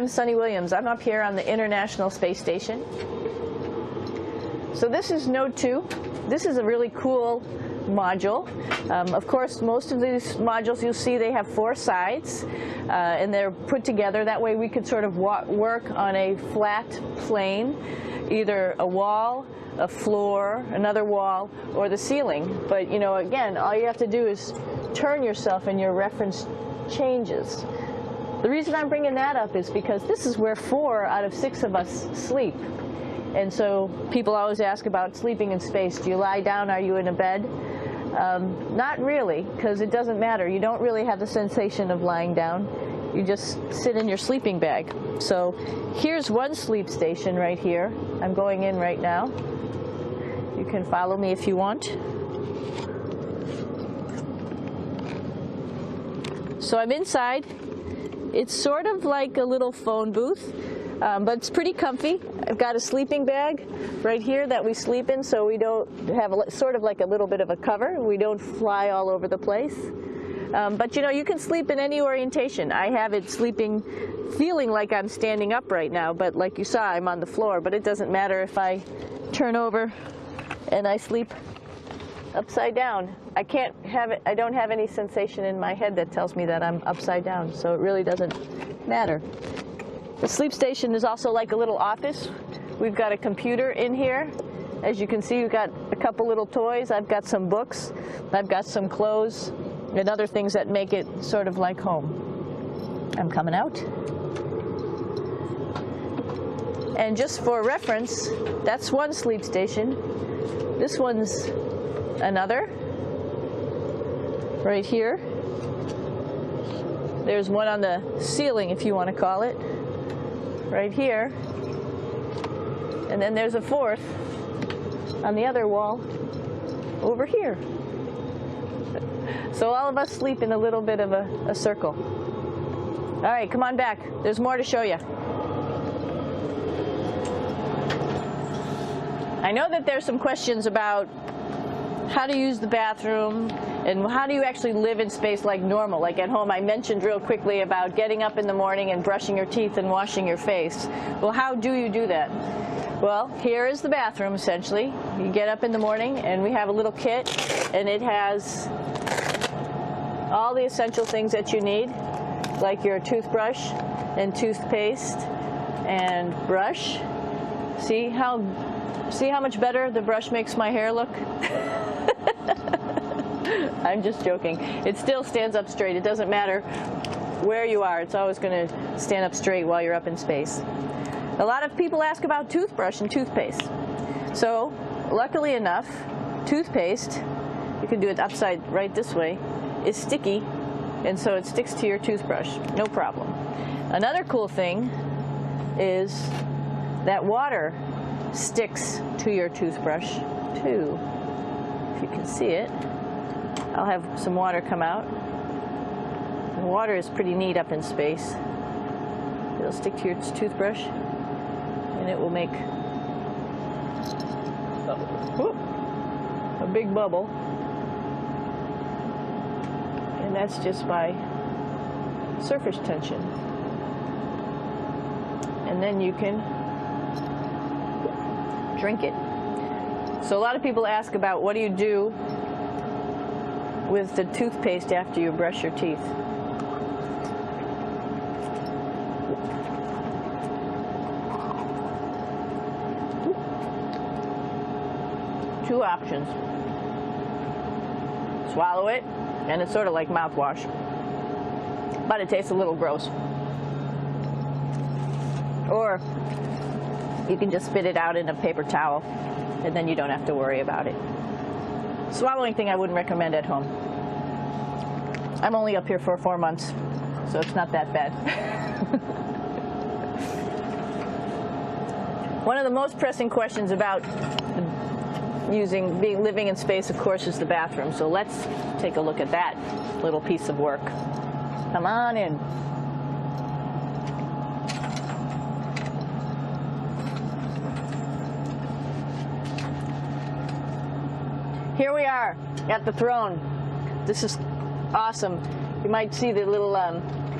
I'm Sunny Williams. I'm up here on the International Space Station. So this is Node 2. This is a really cool module. Of course, most of these modules you'll see they have 4 sides, and they're put together. That way we could sort of work on a flat plane, either a wall, a floor, another wall, or the ceiling. But, you know, again, all you have to do is turn yourself and your reference changes. The reason I'm bringing that up is because this is where 4 out of 6 of us sleep. And so people always ask about sleeping in space. Do you lie down? Are you in a bed? Not really, because it doesn't matter. You don't really have the sensation of lying down. You just sit in your sleeping bag. So here's one sleep station right here. I'm going in right now. You can follow me if you want. So I'm inside. It's sort of like a little phone booth, but it's pretty comfy. I've got a sleeping bag right here that we sleep in, so we don't have sort of like a little bit of a cover. We don't fly all over the place. But you know, you can sleep in any orientation. I have it sleeping, feeling like I'm standing up right now, but like you saw, I'm on the floor. But it doesn't matter if I turn over and I sleep upside down. I can't have it. I don't have any sensation in my head that tells me that I'm upside down, so it really doesn't matter. The sleep station is also like a little office. We've got a computer in here. As you can see, we've got a couple little toys. I've got some books. I've got some clothes and other things that make it sort of like home. I'm coming out. And just for reference, that's one sleep station. This one's another, right here. There's one on the ceiling, if you want to call it, right here. And then there's a 4th on the other wall over here. So all of us sleep in a little bit of a circle. All right, come on back. There's more to show you. I know that there's some questions about how to use the bathroom, and how do you actually live in space like normal, like at home. I mentioned real quickly about getting up in the morning and brushing your teeth and washing your face. Well, how do you do that? Well, here is the bathroom, essentially. You get up in the morning, and we have a little kit, and it has all the essential things that you need, like your toothbrush and toothpaste and brush. See how much better the brush makes my hair look? I'm just joking. It still stands up straight. It doesn't matter where you are. It's always going to stand up straight while you're up in space. A lot of people ask about toothbrush and toothpaste. So, luckily enough, toothpaste, you can do it upside right this way, is sticky, and so it sticks to your toothbrush. No problem. Another cool thing is that water sticks to your toothbrush too. If you can see it, I'll have some water come out. The water is pretty neat up in space. It'll stick to your toothbrush, and it will make a big bubble. And that's just by surface tension. And then you can drink it. So a lot of people ask about what do you do with the toothpaste after you brush your teeth. Two options. Swallow it, and it's sort of like mouthwash, but it tastes a little gross. Or you can just spit it out in a paper towel, and then you don't have to worry about it. Swallowing thing I wouldn't recommend at home. I'm only up here for 4 months, so it's not that bad. One of the most pressing questions about living in space, of course, is the bathroom. So let's take a look at that little piece of work. Come on in. Here we are at the throne. This is awesome. You might see the little,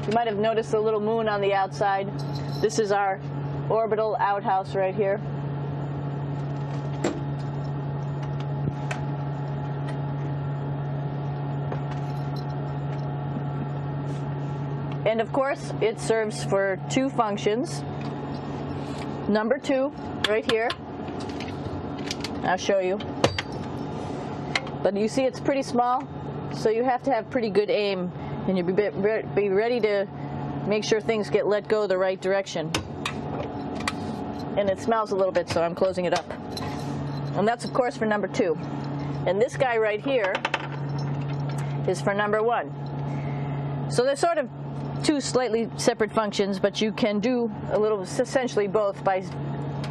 you might have noticed the little moon on the outside. This is our orbital outhouse right here. And of course, it serves for two functions. Number 2, right here. I'll show you. But you see it's pretty small, so you have to have pretty good aim, and you be ready to make sure things get let go the right direction. And it smells a little bit, so I'm closing it up. And that's, of course, for number 2. And this guy right here is for number 1. So they're sort of two slightly separate functions, but you can do a little, essentially both, by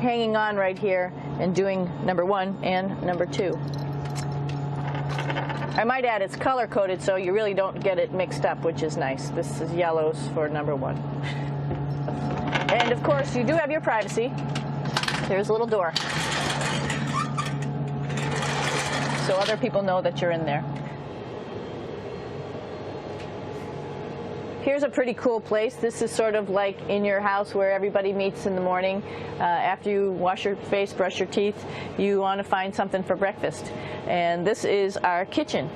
hanging on right here and doing number 1 and number 2. I might add it's color coded, so you really don't get it mixed up, which is nice. This is yellows for number 1. And of course, you do have your privacy. There's a little door, so other people know that you're in there. Here's a pretty cool place. This is sort of like in your house where everybody meets in the morning. After you wash your face, brush your teeth, you want to find something for breakfast. And this is our kitchen.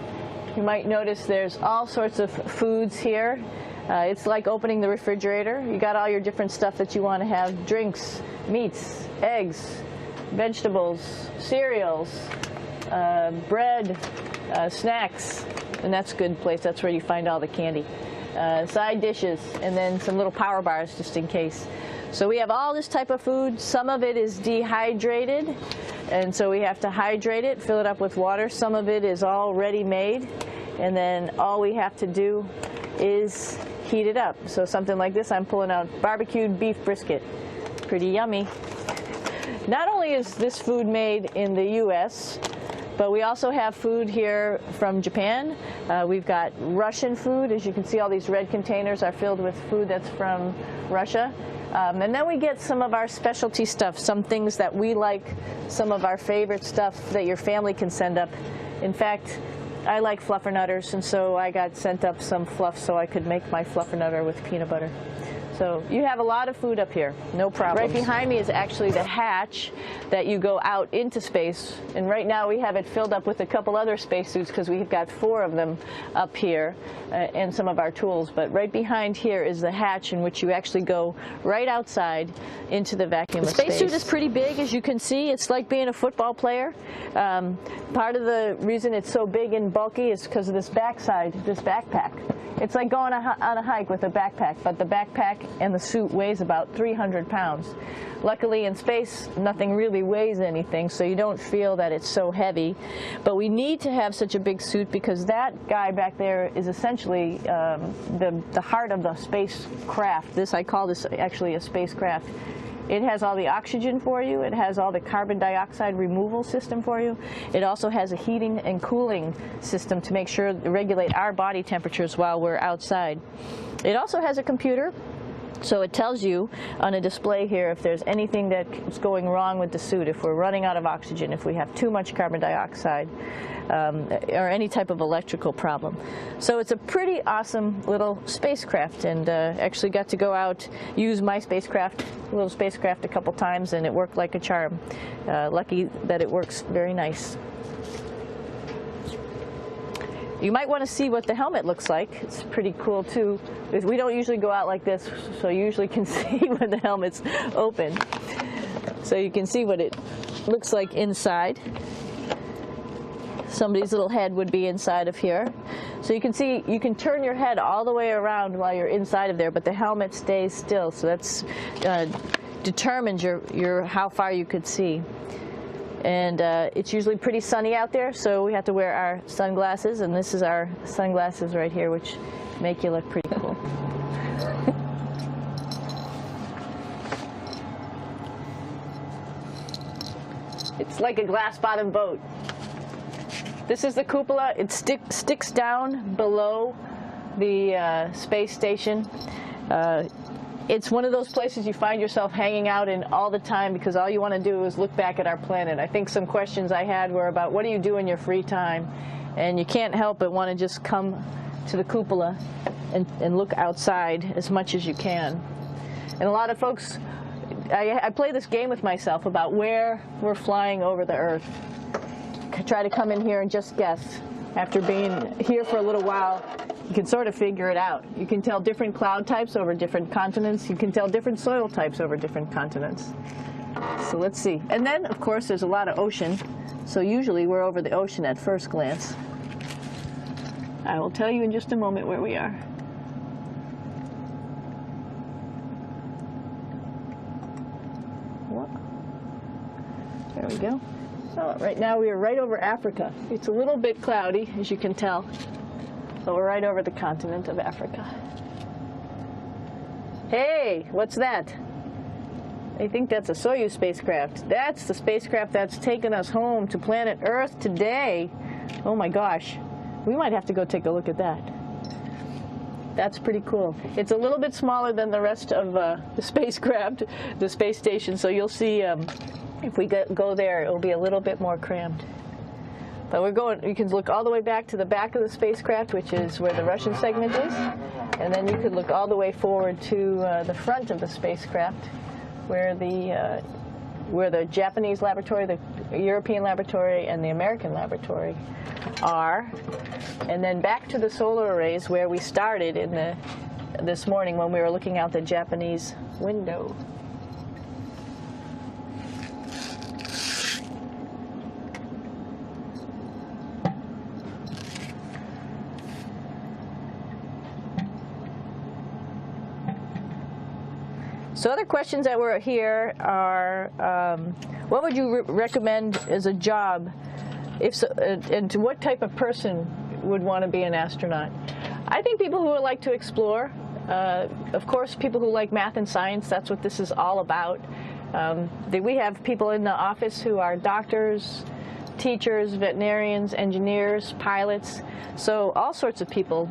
You might notice there's all sorts of foods here. It's like opening the refrigerator. You got all your different stuff that you want to have: drinks, meats, eggs, vegetables, cereals, bread, snacks. And that's a good place. That's where you find all the candy. Side dishes, and then some little power bars just in case. So we have all this type of food. Some of it is dehydrated, and so we have to hydrate it, fill it up with water. Some of it is all ready-made, and then all we have to do is heat it up. So something like this, I'm pulling out barbecued beef brisket. Pretty yummy. Not only is this food made in the U.S., but we also have food here from Japan. We've got Russian food. As you can see, all these red containers are filled with food that's from Russia. And then we get some of our specialty stuff, some things that we like, some of our favorite stuff that your family can send up. In fact, I like fluffernutters, and so I got sent up some fluff so I could make my fluffernutter with peanut butter. So you have a lot of food up here, no problem. Right behind me is actually the hatch that you go out into space. And right now we have it filled up with a couple other spacesuits because we've got 4 of them up here and some of our tools. But right behind here is the hatch in which you actually go right outside into the vacuum of space. The spacesuit is pretty big, as you can see. It's like being a football player. Part of the reason it's so big and bulky is because of this backside, this backpack. It's like going on a hike with a backpack, but the backpack and the suit weighs about 300 pounds. Luckily, in space, nothing really weighs anything, so you don't feel that it's so heavy. But we need to have such a big suit because that guy back there is essentially the heart of the spacecraft. I call this actually a spacecraft. It has all the oxygen for you. It has all the carbon dioxide removal system for you. It also has a heating and cooling system to make sure to regulate our body temperatures while we're outside. It also has a computer, so it tells you on a display here if there's anything that's going wrong with the suit, if we're running out of oxygen, if we have too much carbon dioxide, or any type of electrical problem. So it's a pretty awesome little spacecraft, and actually got to go out, use my little spacecraft a couple times, and it worked like a charm. Lucky that it works very nice. You might want to see what the helmet looks like. It's pretty cool too. We don't usually go out like this, so you usually can see when the helmet's open. So you can see what it looks like inside. Somebody's little head would be inside of here. So you can see, you can turn your head all the way around while you're inside of there, but the helmet stays still. So that's determines how far you could see. And it's usually pretty sunny out there, so we have to wear our sunglasses, and this is our sunglasses right here, which make you look pretty cool. It's like a glass-bottom boat. This is the cupola. It sticks down below the space station. It's one of those places you find yourself hanging out in all the time because all you want to do is look back at our planet. I think some questions I had were about what do you do in your free time? And you can't help but want to just come to the cupola and look outside as much as you can. And a lot of folks, I play this game with myself about where we're flying over the Earth. Try to come in here and just guess. After being here for a little while, you can sort of figure it out. You can tell different cloud types over different continents. You can tell different soil types over different continents. So let's see. And then, of course, there's a lot of ocean. So usually we're over the ocean at first glance. I will tell you in just a moment where we are. There we go. So right now we are right over Africa. It's a little bit cloudy, as you can tell, but we're right over the continent of Africa. Hey, what's that? I think that's a Soyuz spacecraft. That's the spacecraft that's taken us home to planet Earth today. Oh my gosh, we might have to go take a look at that. That's pretty cool. It's a little bit smaller than the rest of the spacecraft, the space station, so you'll see if we go there, it'll be a little bit more crammed. But we're going, you can look all the way back to the back of the spacecraft, which is where the Russian segment is, and then you could look all the way forward to the front of the spacecraft, where the Japanese laboratory, the European laboratory, and the American laboratory are, and then back to the solar arrays where we started in this morning when we were looking out the Japanese window. So other questions that were here are, what would you recommend as a job, if so, and to what type of person would want to be an astronaut? I think people who would like to explore, of course people who like math and science, that's what this is all about. We have people in the office who are doctors, teachers, veterinarians, engineers, pilots, so all sorts of people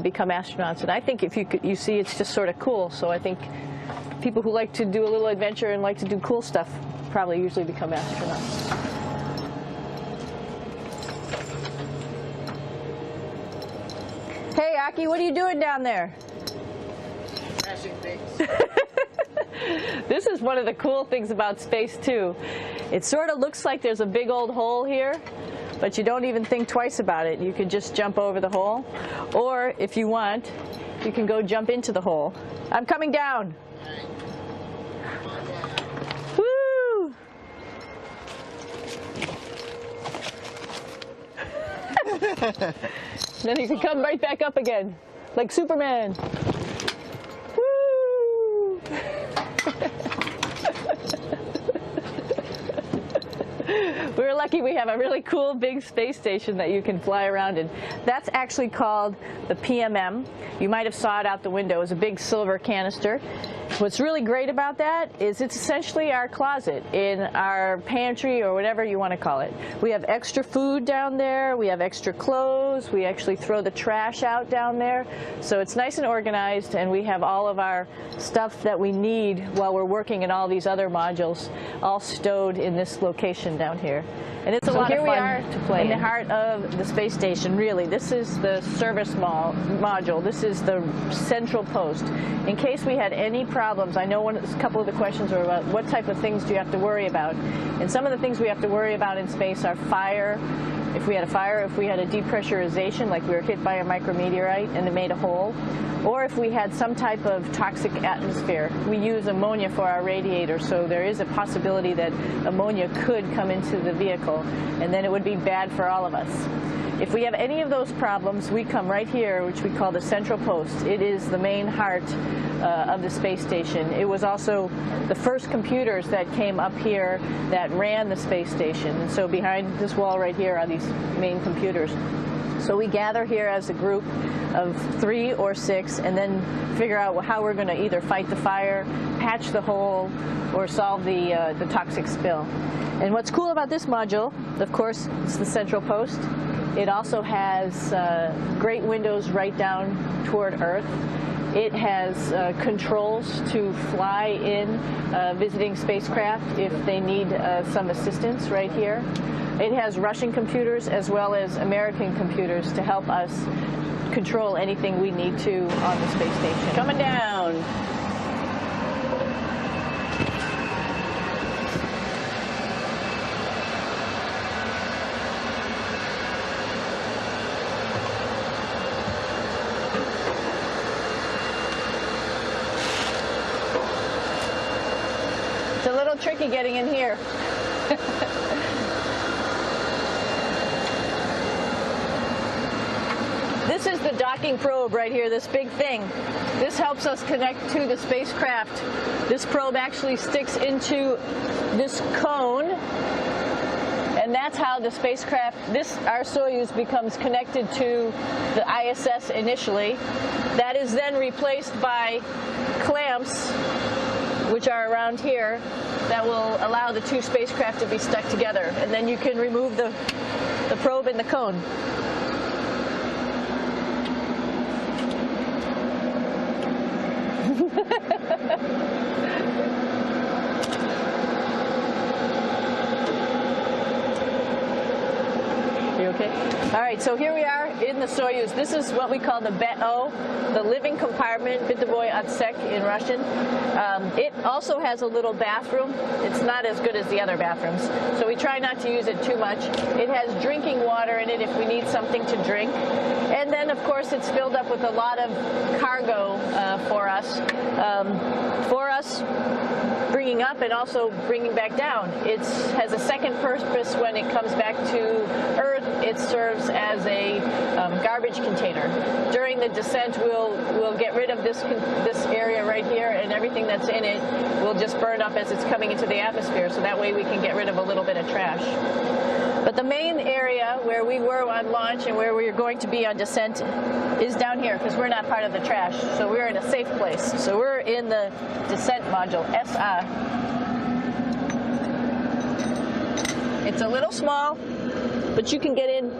become astronauts, and I think if you see it's just sort of cool, so I think people who like to do a little adventure and like to do cool stuff probably usually become astronauts. Hey, Aki, what are you doing down there? Crashing things. This is one of the cool things about space, too. It sort of looks like there's a big old hole here, but you don't even think twice about it. You can just jump over the hole, or if you want, you can go jump into the hole. I'm coming down. Woo! Then you can come right back up again, like Superman. Woo! We're lucky we have a really cool big space station that you can fly around in. That's actually called the PMM. You might have saw it out the window. It's a big silver canister. What's really great about that is it's essentially our closet in our pantry or whatever you want to call it. We have extra food down there. We have extra clothes. We actually throw the trash out down there. So it's nice and organized, and we have all of our stuff that we need while we're working in all these other modules all stowed in this location down here. And it's a lot of fun. Here we are to play in the heart of the space station, really. This is the service module. This is the central post. In case we had any problems, I know a couple of the questions were about what type of things do you have to worry about. And some of the things we have to worry about in space are fire. If we had a fire, if we had a depressurization, like we were hit by a micrometeorite and it made a hole, or if we had some type of toxic atmosphere. We use ammonia for our radiator, so there is a possibility that ammonia could come into the vehicle, and then it would be bad for all of us. If we have any of those problems, we come right here, which we call the central post. It is the main heart of the space station. It was also the first computers that came up here that ran the space station. And so behind this wall right here are these main computers. So we gather here as a group of 3 or 6 and then figure out how we're going to either fight the fire, patch the hole, or solve the toxic spill. And what's cool about this module, of course, it's the central post. It also has great windows right down toward Earth. It has controls to fly in visiting spacecraft if they need some assistance right here. It has Russian computers as well as American computers to help us control anything we need to on the space station. Coming down. tricky getting in here. This is the docking probe right here, this big thing. This helps us connect to the spacecraft. This probe actually sticks into this cone, and that's how the spacecraft, our Soyuz, becomes connected to the ISS initially. That is then replaced by clamps, which are around here, that will allow the two spacecraft to be stuck together. And then you can remove the probe and the cone. You okay? All right, so here we are in the Soyuz. This is what we call the BEO, the living compartment, Bitovoy Otsek in Russian. It also has a little bathroom. It's not as good as the other bathrooms, so we try not to use it too much. It has drinking water in it if we need something to drink. And then, of course, it's filled up with a lot of cargo for us. Bringing up and also bringing back down. It has a second purpose when it comes back to Earth. It serves as a garbage container. During the descent, we'll get rid of this area right here, and everything that's in it will just burn up as it's coming into the atmosphere, so that way we can get rid of a little bit of trash. But the main area where we were on launch and where we're going to be on descent is down here, because we're not part of the trash. So we're in a safe place. So we're in the descent module, SA. It's a little small, but you can get in.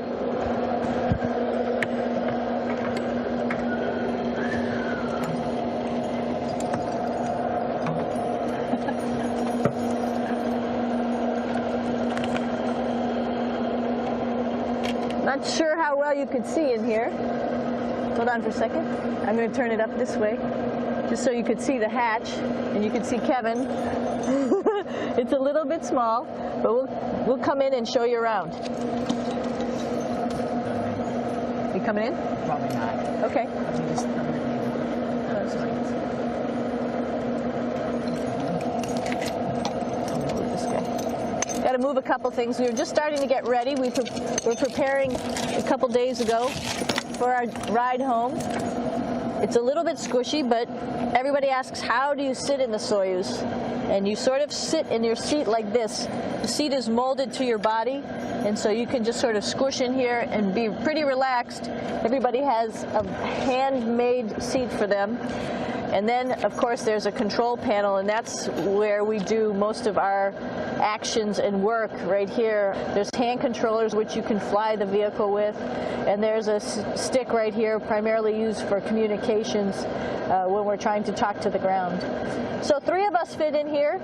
Not sure how well you could see in here. Hold on for a second. I'm going to turn it up this way, just so you could see the hatch, and you could see Kevin. It's a little bit small, but we'll come in and show you around. You coming in? Probably not. Okay. Got to move a couple things. We were just starting to get ready. We're preparing a couple days ago for our ride home. It's a little bit squishy, but everybody asks, how do you sit in the Soyuz? And you sort of sit in your seat like this. The seat is molded to your body, and so you can just sort of squish in here and be pretty relaxed. Everybody has a handmade seat for them. And then, of course, there's a control panel, and that's where we do most of our actions and work right here. There's hand controllers, which you can fly the vehicle with, and there's a stick right here, primarily used for communications when we're trying to talk to the ground. So 3 of us fit in here.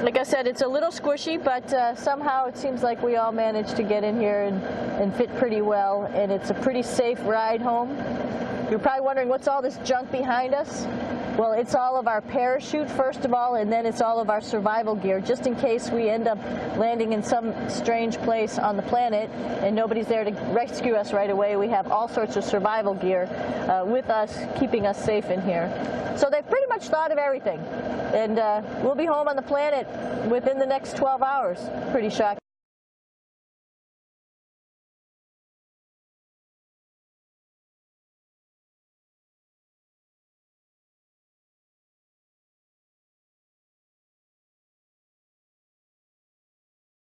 Like I said, it's a little squishy, but somehow it seems like we all managed to get in here and fit pretty well, and it's a pretty safe ride home. You're probably wondering, what's all this junk behind us? Well, it's all of our parachute, first of all, and then it's all of our survival gear, just in case we end up landing in some strange place on the planet and nobody's there to rescue us right away. We have all sorts of survival gear with us, keeping us safe in here. So they've pretty much thought of everything. And we'll be home on the planet within the next 12 hours. Pretty shocking.